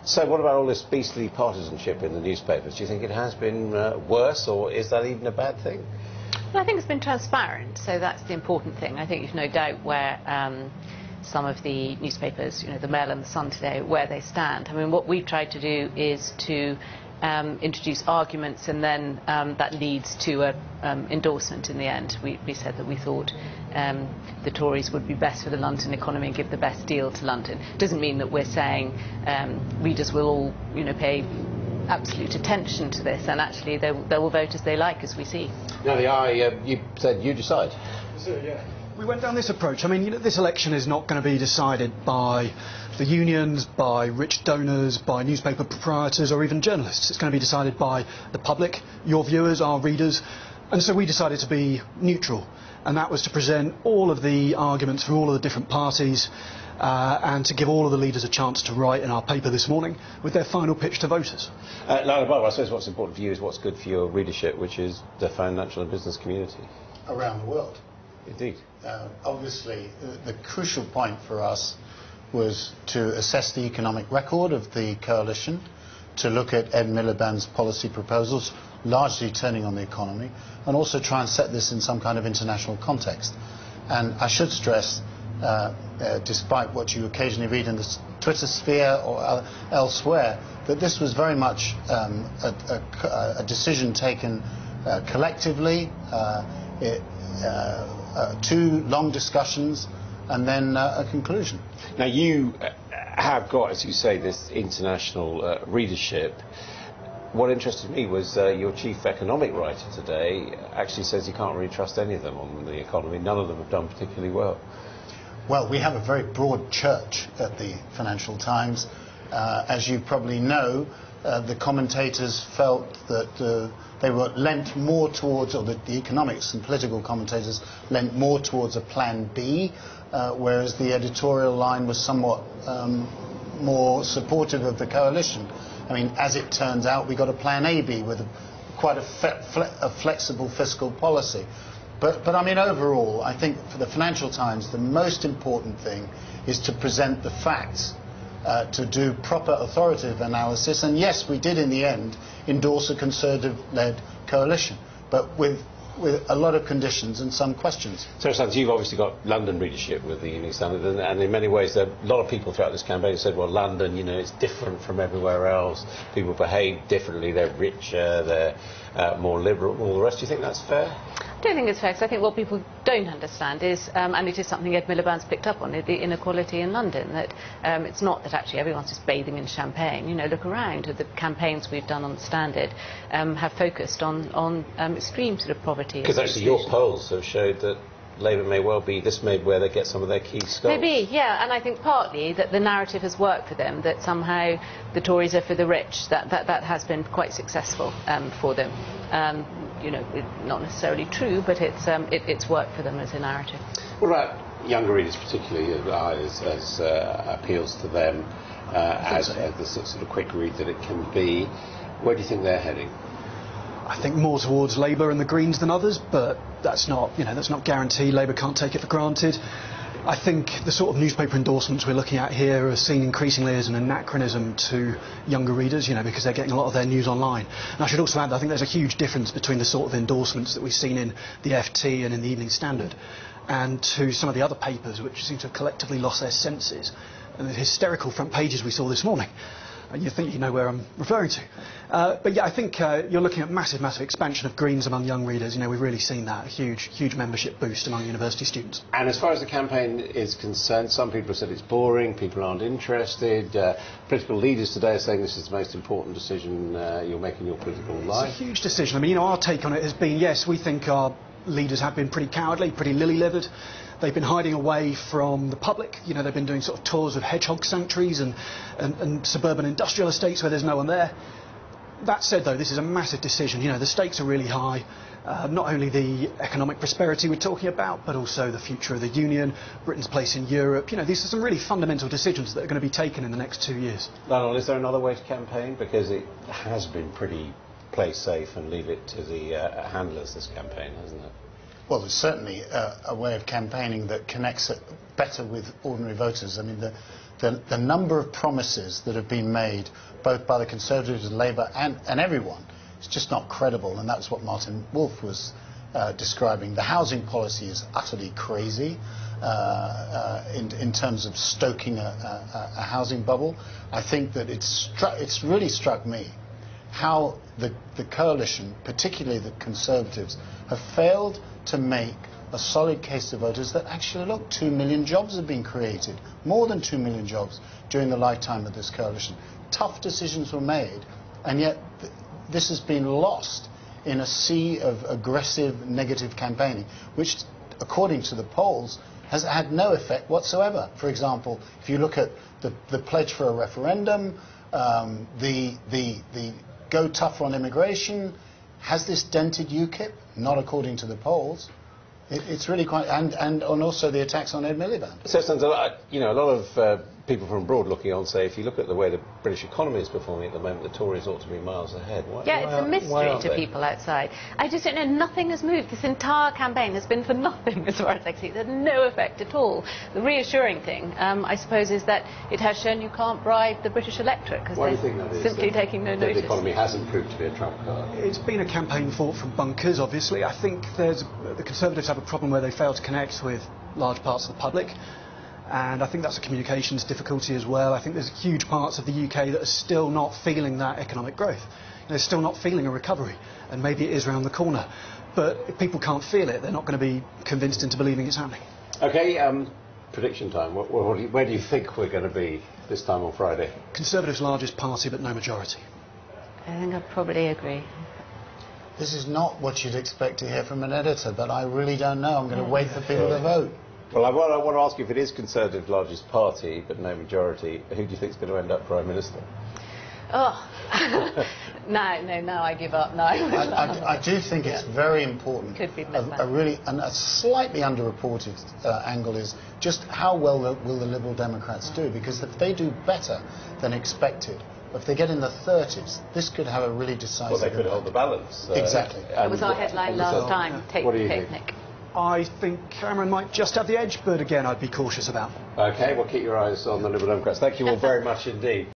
So what about all this beastly partisanship in the newspapers? Do you think it has been worse, or is that even a bad thing? Well, I think it's been transparent, so that's the important thing. I think you've no doubt where some of the newspapers, the Mail and the Sun today, where they stand. I mean, what we've tried to do is to introduce arguments, and then that leads to an endorsement in the end. We said that we thought the Tories would be best for the London economy and give the best deal to London. It doesn't mean that we're saying readers will all pay absolute attention to this, and actually they will vote as they like, as we see. Now, you said you decide. Yeah. We went down this approach. I mean, this election is not going to be decided by the unions, by rich donors, by newspaper proprietors or even journalists. It's going to be decided by the public, your viewers, our readers. And so we decided to be neutral. And that was to present all of the arguments for all of the different parties and to give all of the leaders a chance to write in our paper this morning with their final pitch to voters. Lionel Barber, I suppose what's important for you is what's good for your readership, which is the financial and business community. Around the world. Indeed. Obviously, the crucial point for us was to assess the economic record of the coalition, to look at Ed Miliband's policy proposals, largely turning on the economy, and also try and set this in some kind of international context. And I should stress, despite what you occasionally read in the Twitter sphere or elsewhere, that this was very much a decision taken collectively. Two long discussions and then a conclusion. Now, you have got, as you say, this international readership. What interested me was your chief economic writer today actually says you can't really trust any of them on the economy. None of them have done particularly well. Well, we have a very broad church at the Financial Times. As you probably know, the commentators felt that they were lent more towards, or the economics and political commentators lent more towards a plan B, whereas the editorial line was somewhat more supportive of the coalition. I mean, as it turns out, we got a plan AB with quite a flexible fiscal policy. But I mean, overall, I think for the Financial Times, the most important thing is to present the facts, to do proper authoritative analysis. And yes, we did in the end endorse a Conservative-led coalition, but with a lot of conditions and some questions. So, Sanders, you've obviously got London readership with the Evening Standard, and in many ways, there are a lot of people throughout this campaign said, well, London, it's different from everywhere else. People behave differently. They're richer. They're more liberal. All the rest. Do you think that's fair? I don't think it's fair, because I think what people don't understand is, and it is something Ed Miliband's picked up on, the inequality in London, that it's not that actually everyone's just bathing in champagne. Look around. The campaigns we've done on the Standard have focused on extreme sort of poverty. Because actually your polls have showed that Labour may well be this may where they get some of their key scores. Maybe, yeah, and I think partly that the narrative has worked for them, that somehow the Tories are for the rich. That has been quite successful for them. Not necessarily true, but it's worked for them as a narrative. What about younger readers, particularly, as appeals to them as the sort of quick read that it can be? Where do you think they're heading? I think more towards Labour and the Greens than others, but that's not guaranteed. Labour can't take it for granted. I think the sort of newspaper endorsements we're looking at here are seen increasingly as an anachronism to younger readers, because they're getting a lot of their news online. And I should also add that I think there's a huge difference between the sort of endorsements that we've seen in the FT and in the Evening Standard and to some of the other papers which seem to have collectively lost their senses. And the hysterical front pages we saw this morning. You think you know where I'm referring to. But yeah, I think you're looking at massive expansion of Greens among young readers. We've really seen that, a huge membership boost among university students. And as far as the campaign is concerned, some people have said it's boring, people aren't interested. Political leaders today are saying this is the most important decision you'll make in your political life. It's a huge decision. I mean, our take on it has been, yes, we think our leaders have been pretty cowardly, pretty lily-livered. They've been hiding away from the public. They've been doing sort of tours of hedgehog sanctuaries and suburban industrial estates where there's no one there. That said, though, this is a massive decision. The stakes are really high. Not only the economic prosperity we're talking about, but also the future of the Union, Britain's place in Europe. These are some really fundamental decisions that are going to be taken in the next 2 years. Lionel, is there another way to campaign? Because it has been pretty play safe and leave it to the handlers, this campaign, hasn't it? Well, there's certainly a way of campaigning that connects it better with ordinary voters. I mean, the number of promises that have been made, both by the Conservatives and Labour and everyone, is just not credible, and that's what Martin Wolf was describing. The housing policy is utterly crazy in terms of stoking a housing bubble. I think that it's really struck me how the coalition, particularly the Conservatives, have failed to make a solid case to voters that actually, look, 2 million jobs have been created, more than 2 million jobs during the lifetime of this coalition. Tough decisions were made, and yet this has been lost in a sea of aggressive negative campaigning, which, according to the polls, has had no effect whatsoever. For example, if you look at the pledge for a referendum, the go tougher on immigration, has this dented UKIP? Not according to the polls. It's really quite, and also the attacks on Ed Miliband. So, a lot of people from abroad looking on say, if you look at the way the British economy is performing at the moment, the Tories ought to be miles ahead. It's a mystery to people outside. I just don't know, nothing has moved. This entire campaign has been for nothing, as far as I can see. There's no effect at all. The reassuring thing, I suppose, is that it has shown you can't bribe the British electorate, because they're simply taking no notice. The economy hasn't proved to be a trump card. It's been a campaign fought from bunkers, obviously. I think the Conservatives have a problem where they fail to connect with large parts of the public. And I think that's a communications difficulty as well. I think there's huge parts of the UK that are still not feeling that economic growth. They're still not feeling a recovery, and maybe it is around the corner. But if people can't feel it, they're not going to be convinced into believing it's happening. OK, prediction time. Where do you think we're going to be this time on Friday? Conservatives' largest party, but no majority. I think I probably agree. This is not what you'd expect to hear from an editor, but I really don't know. I'm going to wait for people to vote. Well, I want to ask you, if it is Conservative's largest party, but no majority, who do you think is going to end up Prime Minister? Oh, no, I give up. No, I do think it's very important. Could be a slightly underreported angle is just how well will the Liberal Democrats do, because if they do better than expected, if they get in the 30s, this could have a really decisive Well, they could hold the balance. Exactly. It was our headline last time, take the picnic. I think Cameron might just have the edge, but again, I'd be cautious about. OK, well, keep your eyes on the Liberal Democrats. Thank you all very much indeed.